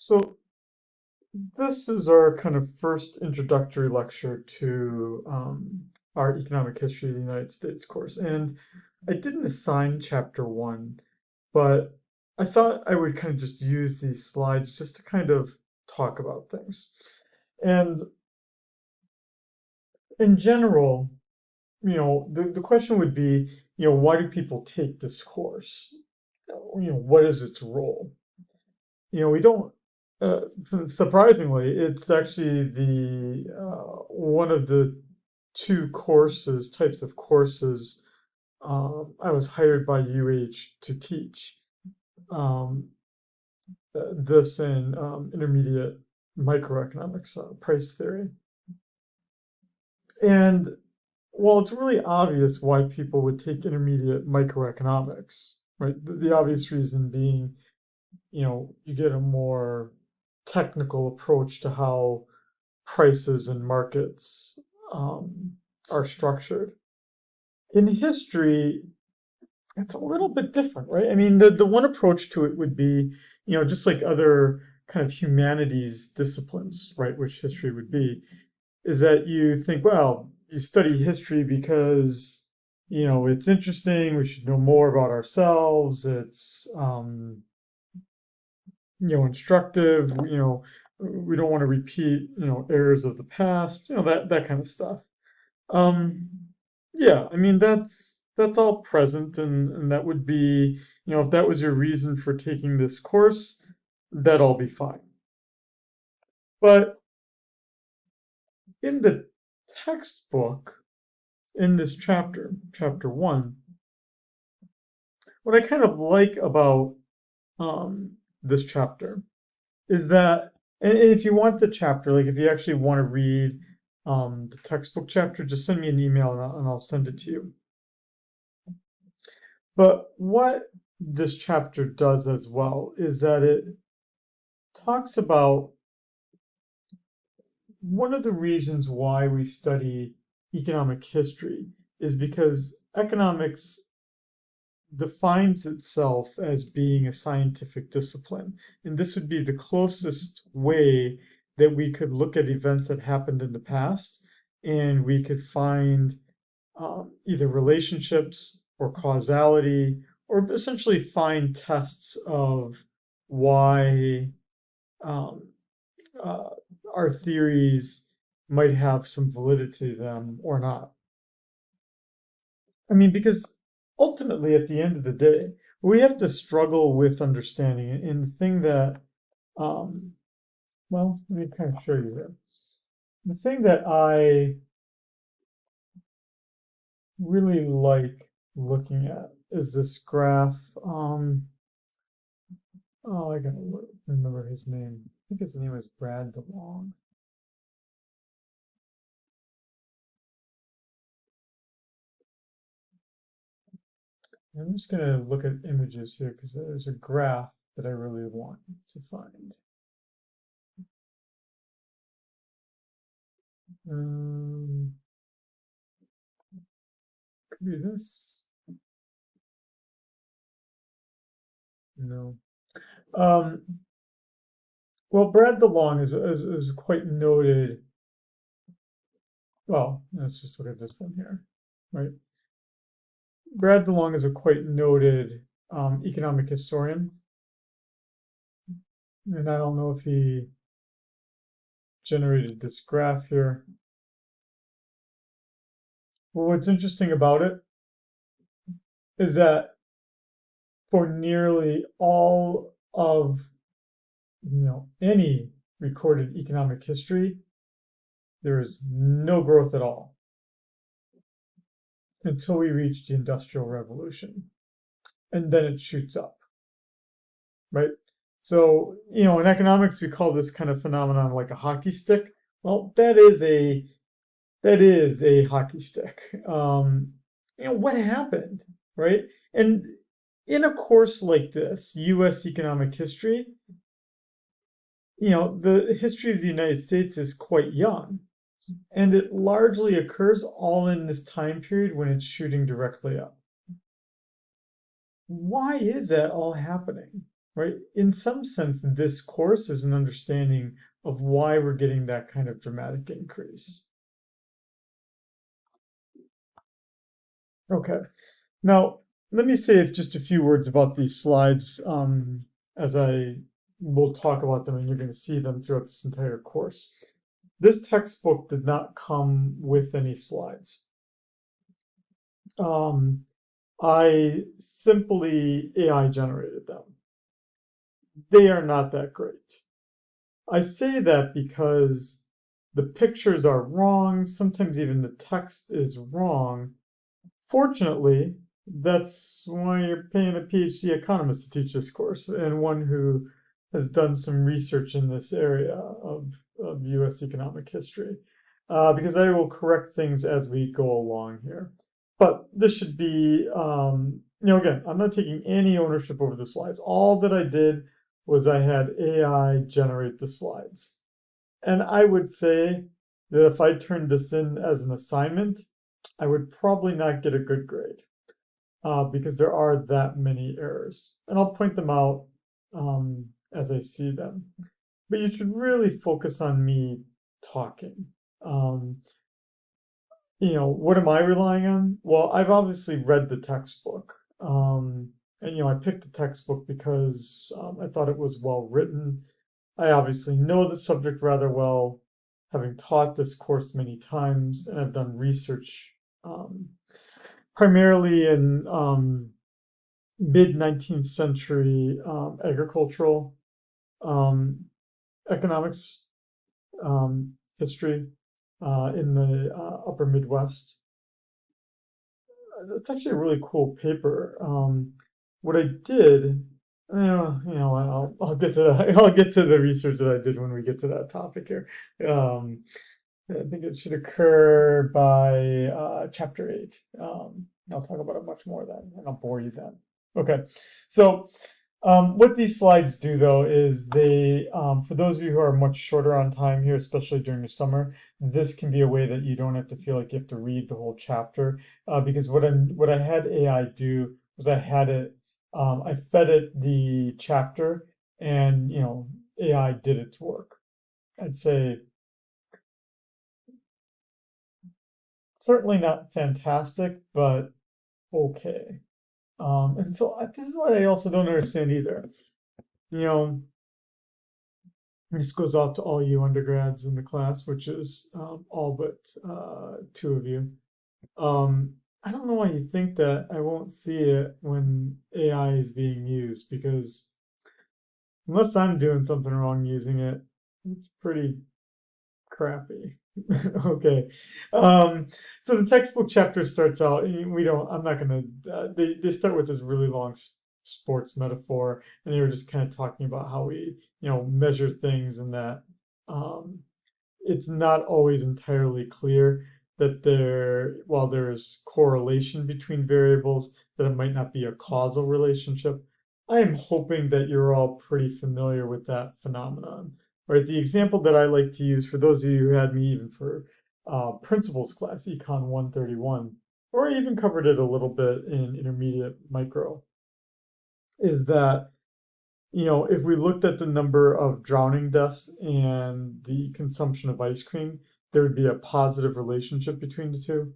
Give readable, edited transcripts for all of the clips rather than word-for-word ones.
So this is our kind of first introductory lecture to our Economic History of the United States course. And I didn't assign chapter one, but I thought I would kind of just use these slides just to kind of talk about things. And in general, the question would be, why do people take this course? What is its role? We don't, uh, surprisingly, it's actually the one of the two types of courses I was hired by UH to teach. Um, this in intermediate microeconomics, price theory. And while it's really obvious why people would take intermediate microeconomics, right? The obvious reason being, you get a more technical approach to how prices and markets um, are structured. In history, it's a little bit different, right? I mean, the one approach to it would be, just like other kind of humanities disciplines, right, which history would be, is that you think, well, you study history because, it's interesting, we should know more about ourselves, it's, instructive, we don't want to repeat, errors of the past, that kind of stuff. Um, yeah, I mean that's all present, and that would be, if that was your reason for taking this course, that'd all be fine. But in the textbook, in this chapter one, what I kind of like about this chapter is that, and if you want the chapter, like if you actually want to read the textbook chapter, just send me an email and I'll send it to you. But what this chapter does as well is that it talks about one of the reasons why we study economic history is because economics defines itself as being a scientific discipline. And this would be the closest way that we could look at events that happened in the past and we could find either relationships or causality, or essentially find tests of why um, uh, our theories might have some validity to them or not. I mean, because ultimately, at the end of the day, we have to struggle with understanding it. And the thing that, um, well, let me kind of show you here. The thing that I really like looking at is this graph. Oh, I gotta remember his name. I think his name was Brad DeLong. I'm just gonna look at images here because there's a graph that I really want to find. Um, could be this. No. Um, well, Brad DeLong is quite noted. Well, let's just look at this one here, right? Brad DeLong is a quite noted economic historian, and I don't know if he generated this graph here. Well, what's interesting about it is that for nearly all of any recorded economic history, there is no growth at all until we reach the Industrial Revolution, and then it shoots up, right? So, in economics, we call this kind of phenomenon like a hockey stick. Well, that is a hockey stick. What happened, right? And in a course like this, U.S. economic history, the history of the United States is quite young, and it largely occurs all in this time period when it's shooting directly up. Why is that all happening? right? In some sense, this course is an understanding of why we're getting that kind of dramatic increase. Okay, now let me say just a few words about these slides as I will talk about them, and you're going to see them throughout this entire course. This textbook did not come with any slides. I simply AI generated them. They are not that great. I say that because the pictures are wrong, sometimes even the text is wrong. Fortunately, that's why you're paying a PhD economist to teach this course, and one who has done some research in this area of US economic history, because I will correct things as we go along here. But this should be, again, I'm not taking any ownership over the slides. All that I did was I had AI generate the slides. And I would say that if I turned this in as an assignment, I would probably not get a good grade because there are that many errors. And I'll point them out as I see them. But you should really focus on me talking. Um, what am I relying on? Well, I've obviously read the textbook. And I picked the textbook because I thought it was well written. I obviously know the subject rather well, having taught this course many times, and I've done research primarily in mid 19th century agricultural economics history in the upper Midwest. It's actually a really cool paper. What I did, I'll get to I'll get to the research that I did when we get to that topic here. I think it should occur by chapter 8. I'll talk about it much more then, and I'll bore you then. Okay, so what these slides do, though, is they, for those of you who are much shorter on time here, especially during the summer, this can be a way that you don't have to feel like you have to read the whole chapter. Because what I had AI do was I fed it the chapter, and AI did its work. I'd say certainly not fantastic, but okay. And so this is what I also don't understand either. This goes out to all you undergrads in the class, which is all but 2 of you. I don't know why you think that I won't see it when AI is being used, because unless I'm doing something wrong using it, it's pretty crappy. Okay. So the textbook chapter starts out, I'm not gonna, they start with this really long sports metaphor, and they were just kind of talking about how we, measure things, and that it's not always entirely clear that while there's correlation between variables, that it might not be a causal relationship. I am hoping that you're all pretty familiar with that phenomenon. Right, the example that I like to use for those of you who had me even for principles class, Econ 131, or I even covered it a little bit in intermediate micro, is that if we looked at the number of drowning deaths and the consumption of ice cream, there would be a positive relationship between the two.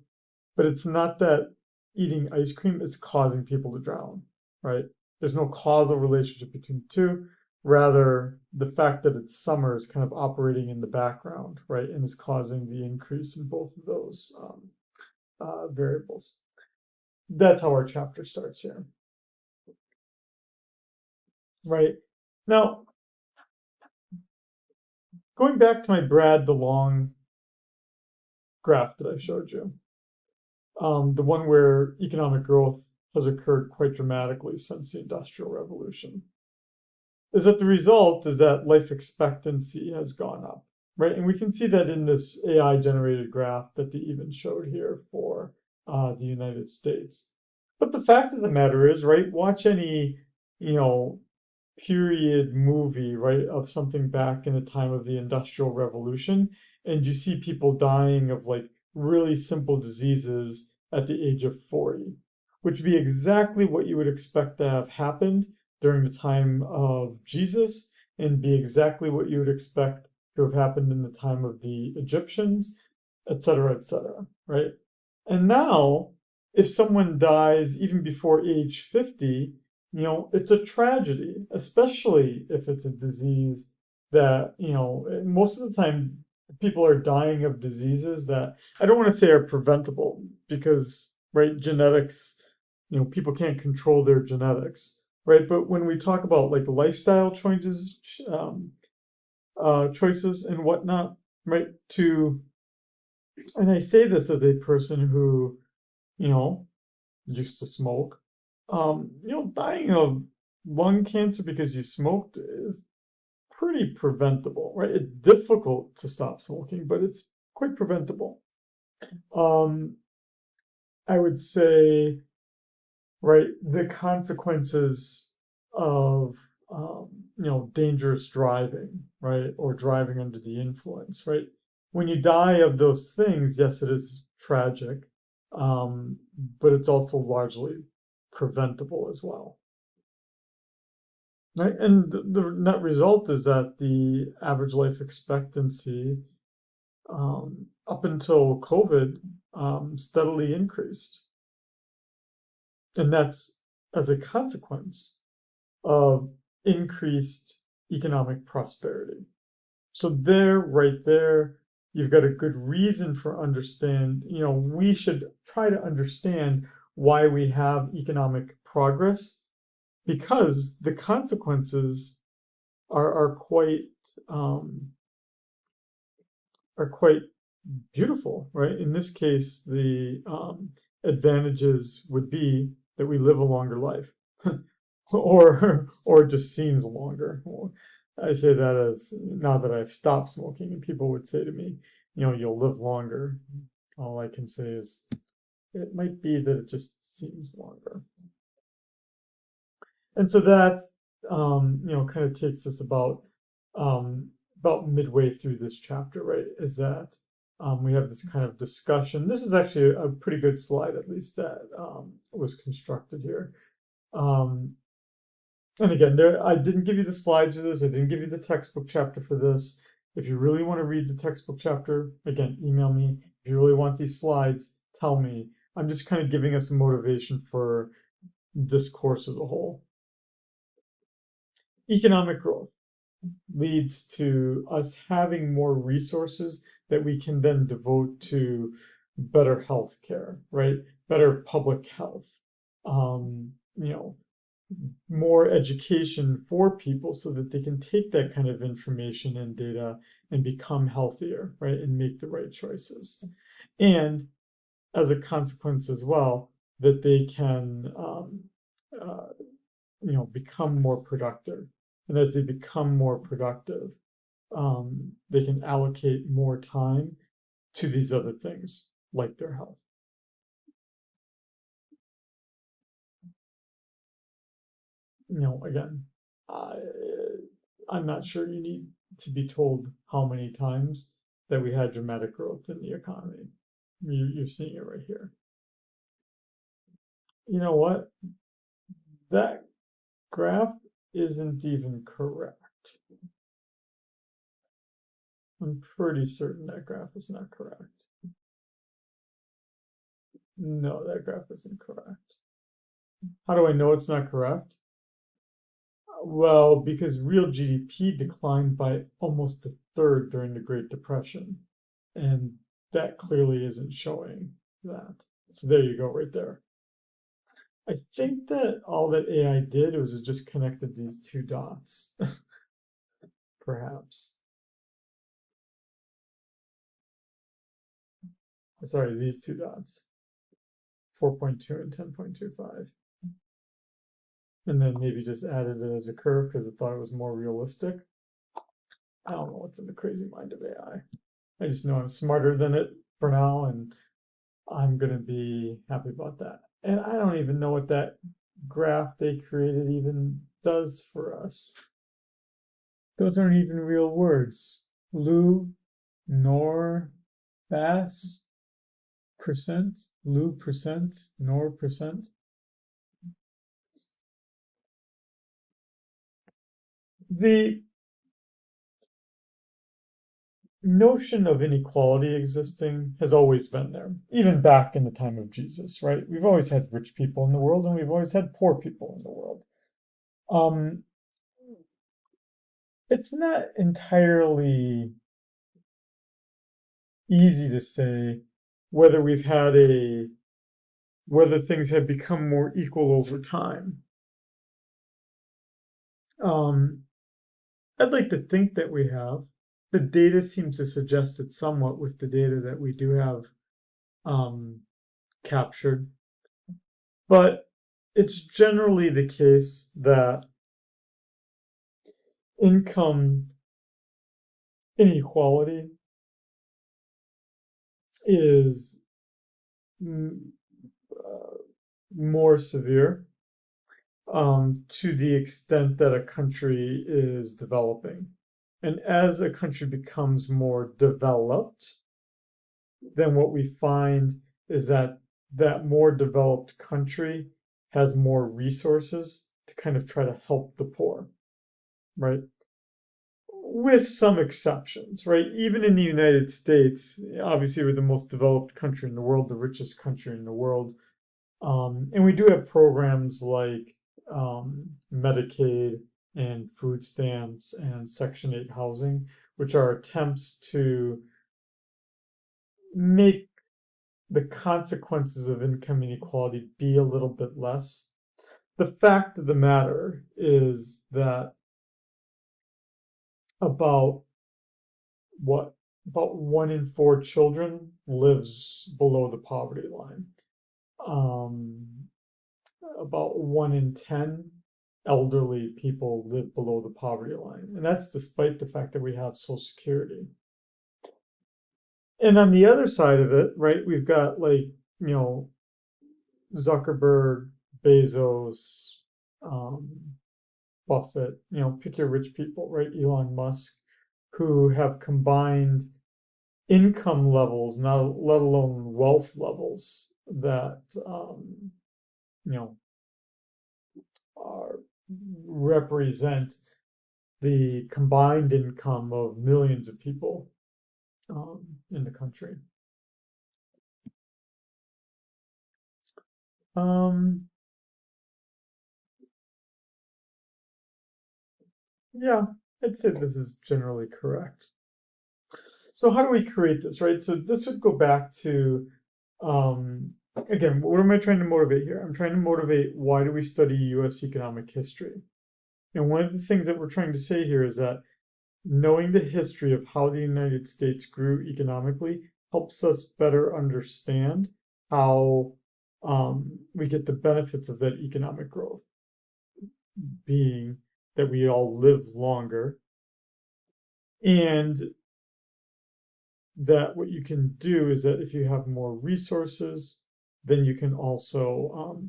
But it's not that eating ice cream is causing people to drown, right? There's no causal relationship between the two. Rather, the fact that it's summer is kind of operating in the background, right, and is causing the increase in both of those variables. That's how our chapter starts here. Right. Now, going back to my Brad DeLong graph that I showed you, the one where economic growth has occurred quite dramatically since the Industrial Revolution, is that the result is that life expectancy has gone up, right? And we can see that in this AI-generated graph that they even showed here for the United States. But the fact of the matter is, right, watch any, period movie, right, of something back in the time of the Industrial Revolution, and you see people dying of like really simple diseases at the age of 40, which would be exactly what you would expect to have happened during the time of Jesus and be exactly what you would expect to have happened in the time of the Egyptians, et cetera, right? And now, if someone dies even before age 50, it's a tragedy, especially if it's a disease that, most of the time people are dying of diseases that I don't want to say are preventable because, right, genetics, people can't control their genetics, right? But when we talk about like lifestyle choices, choices and whatnot, right, and I say this as a person who, you know, used to smoke. Dying of lung cancer because you smoked is pretty preventable, right? It's difficult to stop smoking, but it's quite preventable. Um, I would say, right, the consequences of, dangerous driving, right, or driving under the influence, right? When you die of those things, yes, it is tragic, but it's also largely preventable as well. Right? And the net result is that the average life expectancy up until COVID steadily increased. And that's as a consequence of increased economic prosperity. So there, right there, you've got a good reason for we should try to understand why we have economic progress because the consequences are um, quite beautiful, right? In this case, the advantages would be that we live a longer life, or it just seems longer. I say that as now that I've stopped smoking, and people would say to me, you'll live longer. All I can say is it might be that it just seems longer. And so that kind of takes us about midway through this chapter, right? Is that we have this kind of discussion. This is actually a pretty good slide, at least that was constructed here. And again, I didn't give you the slides for this. I didn't give you the textbook chapter for this. If you really want to read the textbook chapter, again, email me. If you really want these slides, tell me. I'm just kind of giving us a motivation for this course as a whole. Economic growth leads to us having more resources that we can then devote to better health care, right? Better public health, um, you know, more education for people so that they can take that kind of information and data and become healthier, right? And make the right choices. And as a consequence as well, that they can uh, become more productive. And as they become more productive, they can allocate more time to these other things like their health. Again, I, I'm not sure you need to be told how many times that we had dramatic growth in the economy. You're seeing it right here. You know what? That graph isn't even correct. I'm pretty certain that graph is not correct. No, that graph isn't correct. How do I know it's not correct? Well, because real GDP declined by almost a third during the Great Depression, and that clearly isn't showing that. So there you go, right there. I think that all that AI did was it just connected these two dots, perhaps. Sorry, these two dots, 4.2 and 10.25. And then maybe just added it as a curve because it thought it was more realistic. I don't know what's in the crazy mind of AI. I just know I'm smarter than it for now, and I'm going to be happy about that. And I don't even know what that graph they created even does for us. Those aren't even real words. Lu, nor, bass, percent, lu percent, nor percent. The notion of inequality existing has always been there, even back in the time of Jesus, right? We've always had rich people in the world and we've always had poor people in the world. Um, it's not entirely easy to say whether we've had a whether things have become more equal over time. Um, I'd like to think that we have. The data seems to suggest it somewhat with the data that we do have um, captured, but it's generally the case that income inequality is mm, uh, more severe to the extent that a country is developing. And as a country becomes more developed, then what we find is that that more developed country has more resources to kind of try to help the poor, right? With some exceptions, right? Even in the United States, obviously we're the most developed country in the world, the richest country in the world. And we do have programs like Medicaid and food stamps and Section 8 housing, which are attempts to make the consequences of income inequality be a little bit less. The fact of the matter is that about what about 1 in 4 children lives below the poverty line. Um, about 1 in 10 elderly people live below the poverty line, and that's despite the fact that we have Social Security. And on the other side of it, right, we've got like Zuckerberg, Bezos, um, Buffett, pick your rich people, right? Elon Musk, who have combined income levels, not let alone wealth levels that you know are, represent the combined income of millions of people in the country. Um, yeah, I'd say this is generally correct. So how do we create this, right? So this would go back to, um, again, what am I trying to motivate here? I'm trying to motivate why do we study US economic history? And one of the things that we're trying to say here is that knowing the history of how the United States grew economically helps us better understand how we get the benefits of that economic growth, being that we all live longer, and that what you can do is that if you have more resources, then you can also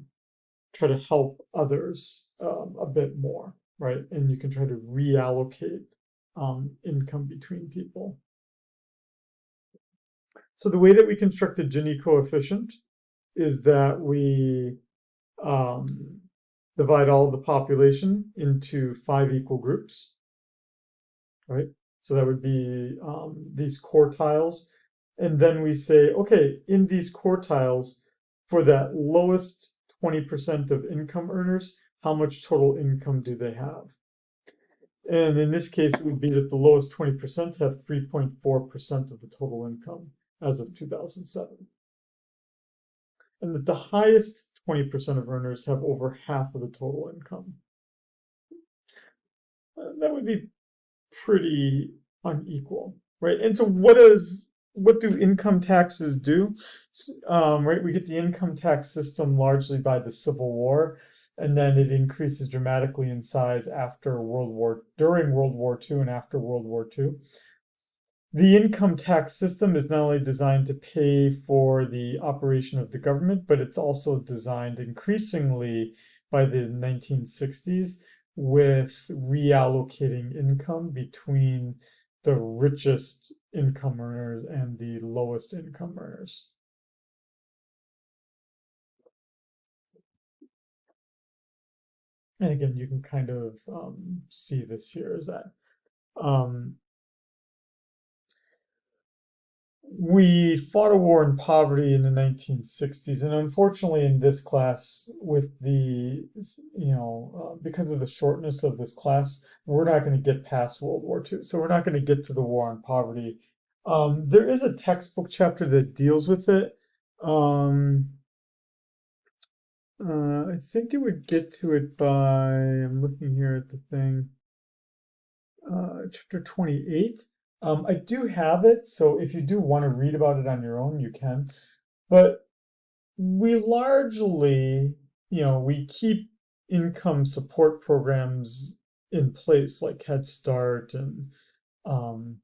try to help others a bit more, right? And you can try to reallocate income between people. So the way that we construct the Gini coefficient is that we um, divide all of the population into 5 equal groups, right? So that would be these quartiles. And then we say, okay, in these quartiles, for that lowest 20% of income earners, how much total income do they have? And in this case, it would be that the lowest 20% have 3.4% of the total income as of 2007. And that the highest 20% of earners have over half of the total income. That would be pretty unequal, right? And so what do income taxes do? Right, we get the income tax system largely by the Civil War, and then it increases dramatically in size during World War II and after World War II. The income tax system is not only designed to pay for the operation of the government, but it's also designed increasingly by the 1960s with reallocating income between the richest income earners and the lowest income earners. And again, you can kind of see this here is that um, we fought a war in poverty in the 1960s, and unfortunately, in this class, with because of the shortness of this class, we're not going to get past World War II. So we're not going to get to the war on poverty. There is a textbook chapter that deals with it. Um, I think it would get to it by, I'm looking here at the thing, chapter 28. I do have it, so if you do want to read about it on your own, you can. But we largely, we keep income support programs in place like Head Start and um,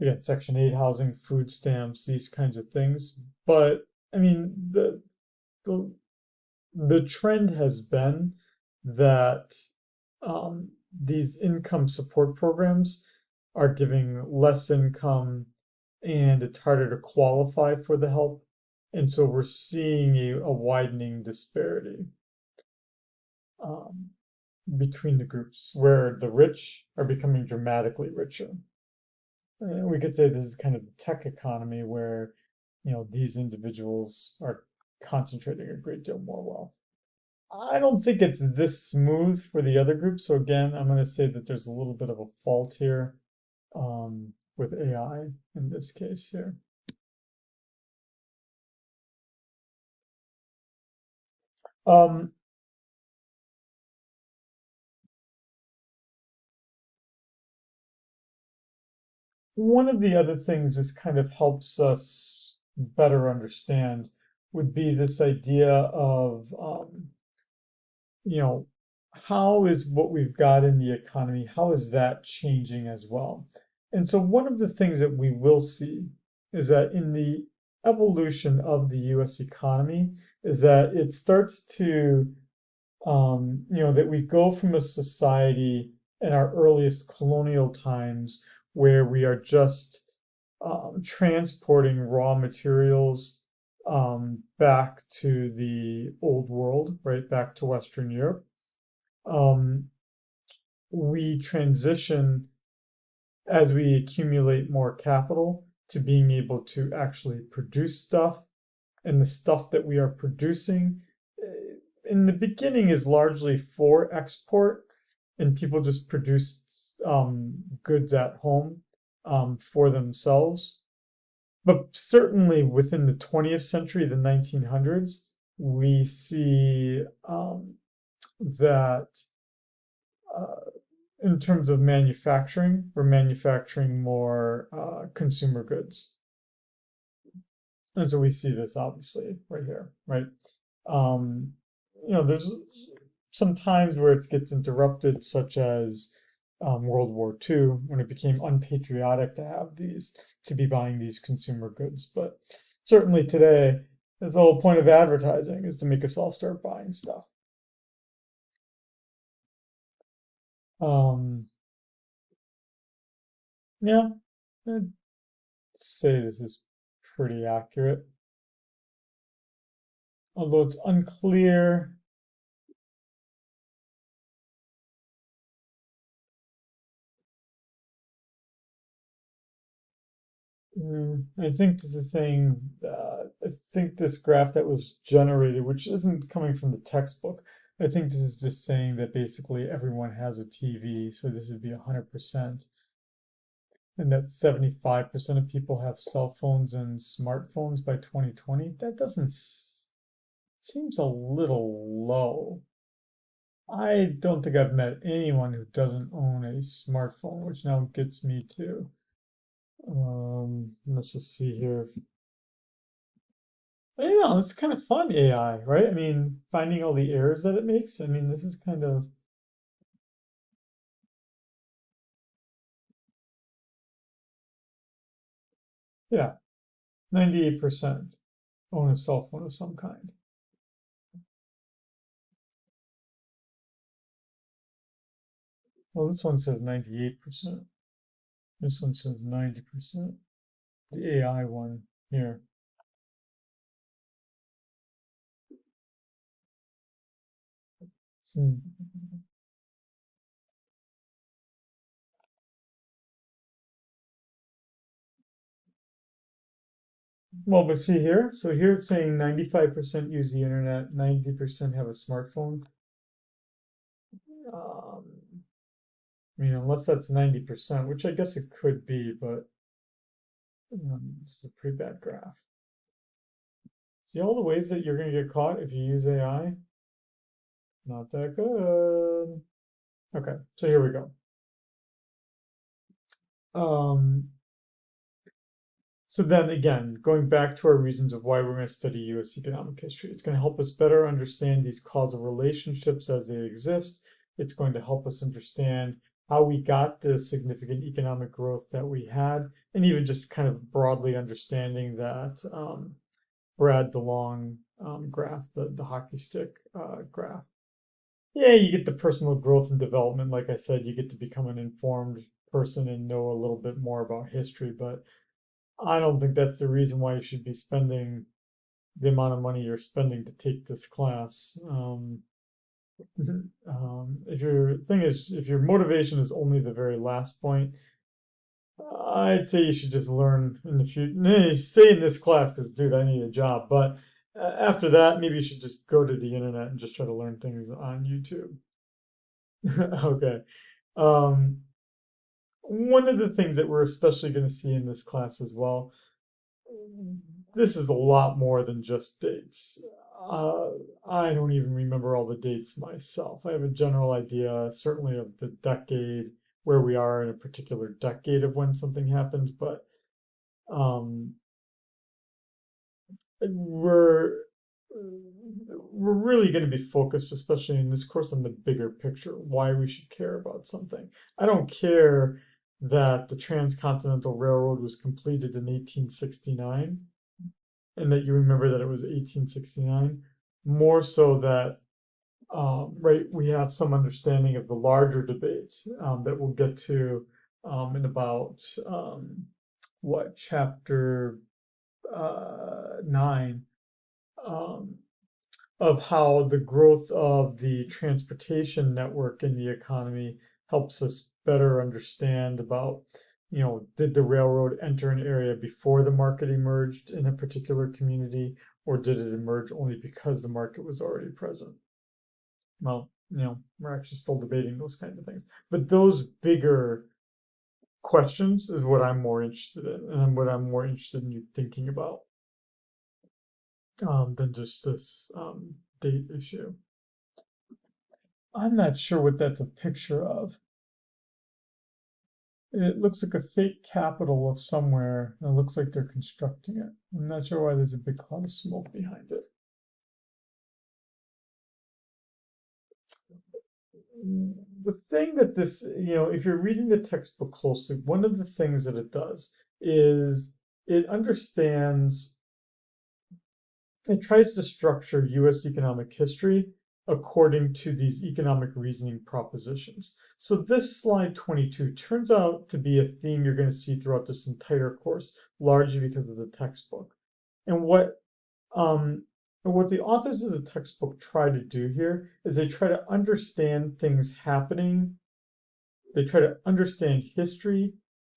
again, Section 8 housing, food stamps, these kinds of things. But I mean, the the trend has been that these income support programs are giving less income and it's harder to qualify for the help. And so we're seeing a widening disparity um, between the groups where the rich are becoming dramatically richer. And we could say this is kind of the tech economy where, these individuals are concentrating a great deal more wealth. I don't think it's this smooth for the other groups. So again, I'm going to say that there's a little bit of a fault here with AI in this case here. Um, One of the other things this kind of helps us better understand would be this idea of, you know, how is what we've got in the economy, how is that changing as well? And so one of the things that we will see is that in the evolution of the US economy is that it starts to that we go from a society in our earliest colonial times where we are just transporting raw materials back to the old world, right back to Western Europe. Um, we transition as we accumulate more capital to being able to actually produce stuff. And the stuff that we are producing in the beginning is largely for export, and people just produce goods at home for themselves. But certainly within the 20th century, the 1900s, we see that uh, in terms of manufacturing, we're manufacturing more consumer goods. And so we see this obviously right here, right? Um, there's some times where it gets interrupted, such as World War II, when it became unpatriotic to be buying these consumer goods. But certainly today, that's the whole point of advertising is to make us all start buying stuff. Um, yeah, I'd say this is pretty accurate, although it's unclear. I think this is saying, I think this graph that was generated, which isn't coming from the textbook, I think this is just saying that basically everyone has a TV, so this would be 100%, and that 75% of people have cell phones and smartphones by 2020. That doesn't, seems a little low. I don't think I've met anyone who doesn't own a smartphone, which now gets me to, let's just see here. It's kind of fun AI, right? I mean, finding all the errors that it makes. I mean, this is kind of, yeah, 98% own a cell phone of some kind. Well, this one says 98%. This one says 90%. The AI one here. Hmm. Well, but see here, so here it's saying 95% use the internet, 90% have a smartphone. Um, I mean, unless that's 90%, which I guess it could be, but this is a pretty bad graph. See all the ways that you're going to get caught if you use AI? Not that good. Okay, so here we go. Um, so then again, going back to our reasons of why we're going to study US economic history, it's going to help us better understand these causal relationships as they exist. It's going to help us understand how we got the significant economic growth that we had, and even just kind of broadly understanding that Brad DeLong graph, the hockey stick graph. Yeah, you get the personal growth and development. Like I said, you get to become an informed person and know a little bit more about history, but I don't think that's the reason why you should be spending the amount of money you're spending to take this class. If your thing is, if your motivation is only the very last point, I'd say you should just learn in the future. Say in this class, because dude, I need a job. But after that, maybe you should just go to the internet and just try to learn things on YouTube. Okay. Um, One of the things that we're especially going to see in this class as well, this is a lot more than just dates. Uh, I don't even remember all the dates myself. I have a general idea, certainly of the decade, where we are in a particular decade of when something happened, but um, we're we're really going to be focused, especially in this course, on the bigger picture, why we should care about something. I don't care that the Transcontinental Railroad was completed in 1869 and that you remember that it was 1869, more so that right, we have some understanding of the larger debate that we'll get to in about what chapter 9, um, of how the growth of the transportation network in the economy helps us better understand about, did the railroad enter an area before the market emerged in a particular community, or did it emerge only because the market was already present? Well, we're actually still debating those kinds of things. But those bigger questions is what I'm more interested in, and what I'm more interested in you thinking about than just this date issue. I'm not sure what that's a picture of. It looks like a fake capital of somewhere, and it looks like they're constructing it. I'm not sure why there's a big cloud of smoke behind it. The thing that this, if you're reading the textbook closely, one of the things that it does is it understands, it tries to structure US economic history according to these economic reasoning propositions. So this slide 22 turns out to be a theme you're going to see throughout this entire course, largely because of the textbook. And um, what the authors of the textbook try to do here is they try to understand things happening. They try to understand history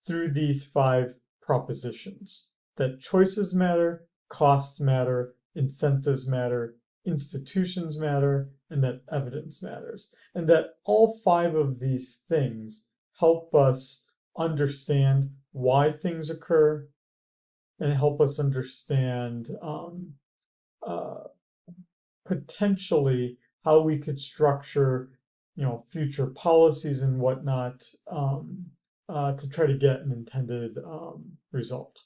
through these 5 propositions: that choices matter, costs matter, incentives matter, institutions matter, and that evidence matters. And that all 5 of these things help us understand why things occur and help us understand uh, potentially how we could structure, future policies and whatnot to try to get an intended result.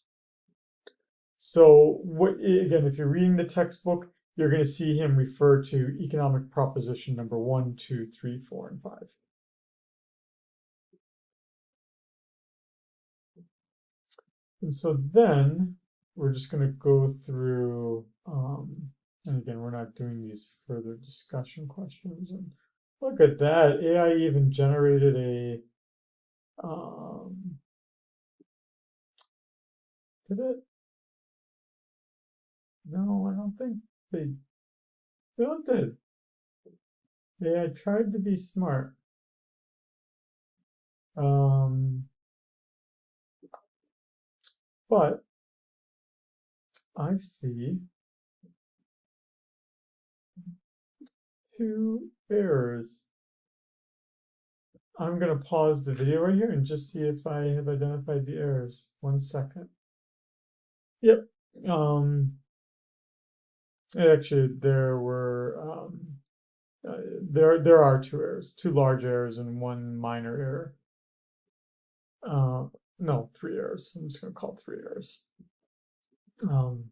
So, again, if you're reading the textbook, you're going to see him refer to economic proposition number 1, 2, 3, 4, and 5. And so then we're just going to go through, and again, we're not doing these further discussion questions. And look at that, AI even generated did it? No, I don't think they, no, it did. Yeah, I tried to be smart. Um, but I see two errors. I'm gonna pause the video right here and just see if I have identified the errors. 1 second. Yep. Um, actually, there are two errors, two large errors and one minor error. Uh, no, three errors. I'm just gonna call it three errors. Um,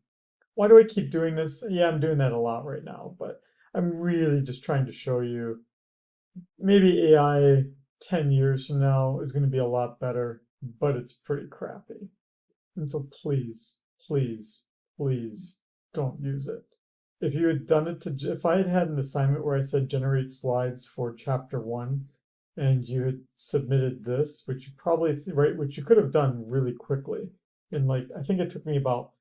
why do I keep doing this? Yeah, I'm doing that a lot right now, but I'm really just trying to show you maybe AI 10 years from now is going to be a lot better, but it's pretty crappy. And so please, please, please don't use it. If you had done it if I had had an assignment where I said generate slides for chapter one and you had submitted this, which you probably, right, which you could have done really quickly. And like, I think it took me about,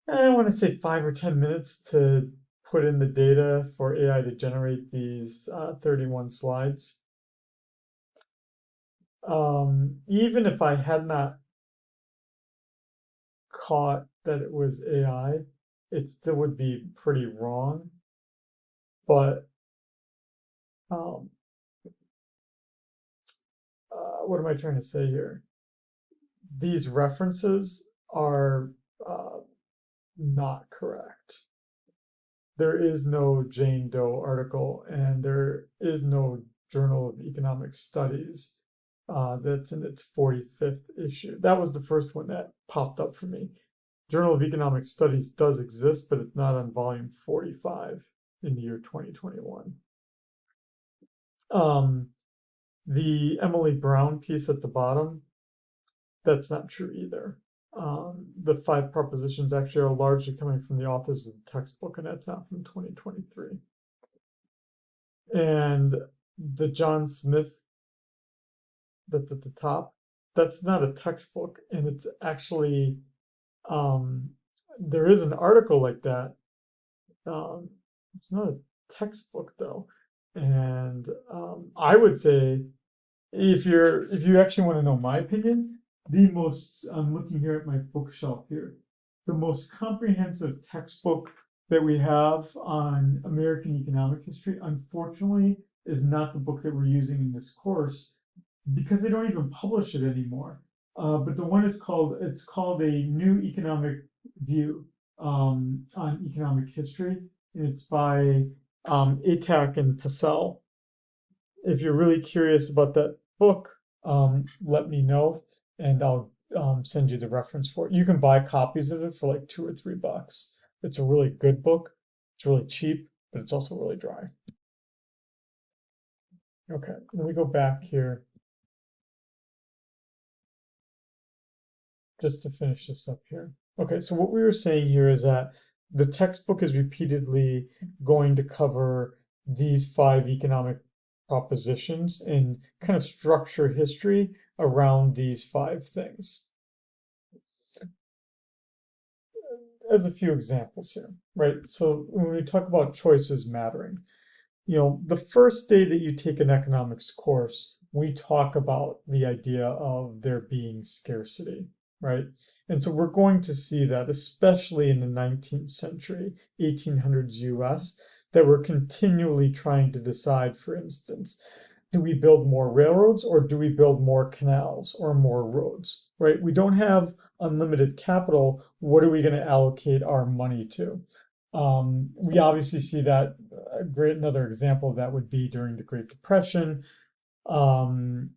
I want to say 5 or 10 minutes to put in the data for AI to generate these 31 slides. Even if I had not caught that it was AI, it still would be pretty wrong. But um, what am I trying to say here? These references are uh, not correct. There is no Jane Doe article, and there is no Journal of Economic Studies that's in its 45th issue. That was the first one that popped up for me. Journal of Economic Studies does exist, but it's not on volume 45 in the year 2021. Um, the Emily Brown piece at the bottom, that's not true either. The five propositions actually are largely coming from the authors of the textbook, and that's not from 2023. And the John Smith that's at the top, that's not a textbook, and it's actually um, there is an article like that. Um, it's not a textbook though, and I would say if you actually want to know my opinion, the most I'm looking here at my bookshelf here, the most comprehensive textbook that we have on American economic history, unfortunately, is not the book that we're using in this course because they don't even publish it anymore. But the one is it's called A New Economic View on Economic History, and it's by Atack and Passell. If you're really curious about that book, let me know and I'll send you the reference for it. You can buy copies of it for like $2 or $3. It's a really good book. It's really cheap, but it's also really dry. Okay, let me go back here just to finish this up here. Okay, so what we were saying here is that the textbook is repeatedly going to cover these five economic propositions and kind of structure history around these five things. As a few examples here, right? So when we talk about choices mattering, the first day that you take an economics course, we talk about the idea of there being scarcity, right? And so we're going to see that, especially in the 19th century, 1800s US, that we're continually trying to decide, for instance, do we build more railroads or do we build more canals or more roads, right? We don't have unlimited capital. What are we going to allocate our money to? We obviously see that another example of that would be during the Great Depression. Um,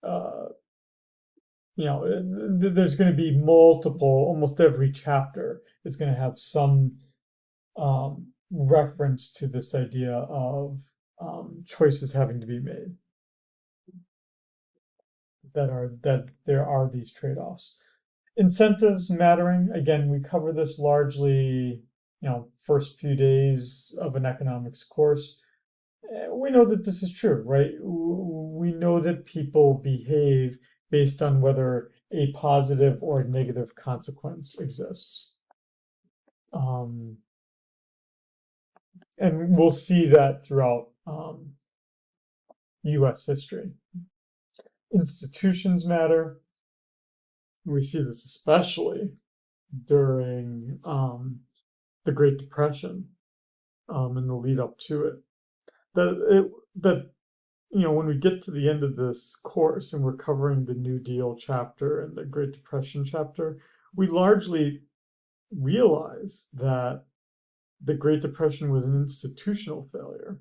uh, there's going to be almost every chapter is going to have some reference to this idea of choices having to be made, that there are these trade-offs. Incentives mattering. Again, we cover this largely, first few days of an economics course. We know that this is true, right? We know that people behave based on whether a positive or negative consequence exists. And we'll see that throughout U.S. history. Institutions matter. We see this especially during the Great Depression and the lead up to it. That when we get to the end of this course and we're covering the New Deal chapter and the Great Depression chapter, we largely realize that the Great Depression was an institutional failure,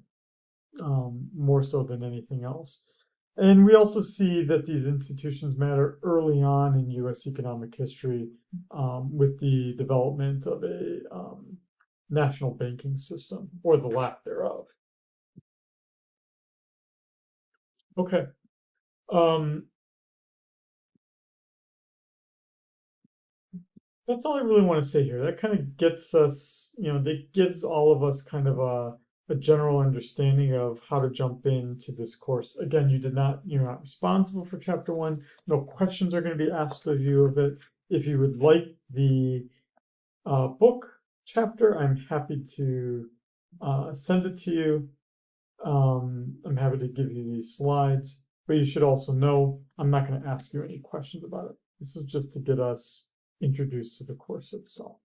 more so than anything else. And we also see that these institutions matter early on in U.S. economic history with the development of a national banking system, or the lack thereof. Okay. That's all I really want to say here. That kind of gets us, that gives all of us kind of a general understanding of how to jump into this course. Again, you're not responsible for chapter one. No questions are going to be asked of you of it. If you would like the book chapter, I'm happy to send it to you. I'm happy to give you these slides, but you should also know I'm not going to ask you any questions about it. This is just to get us introduced to the course itself.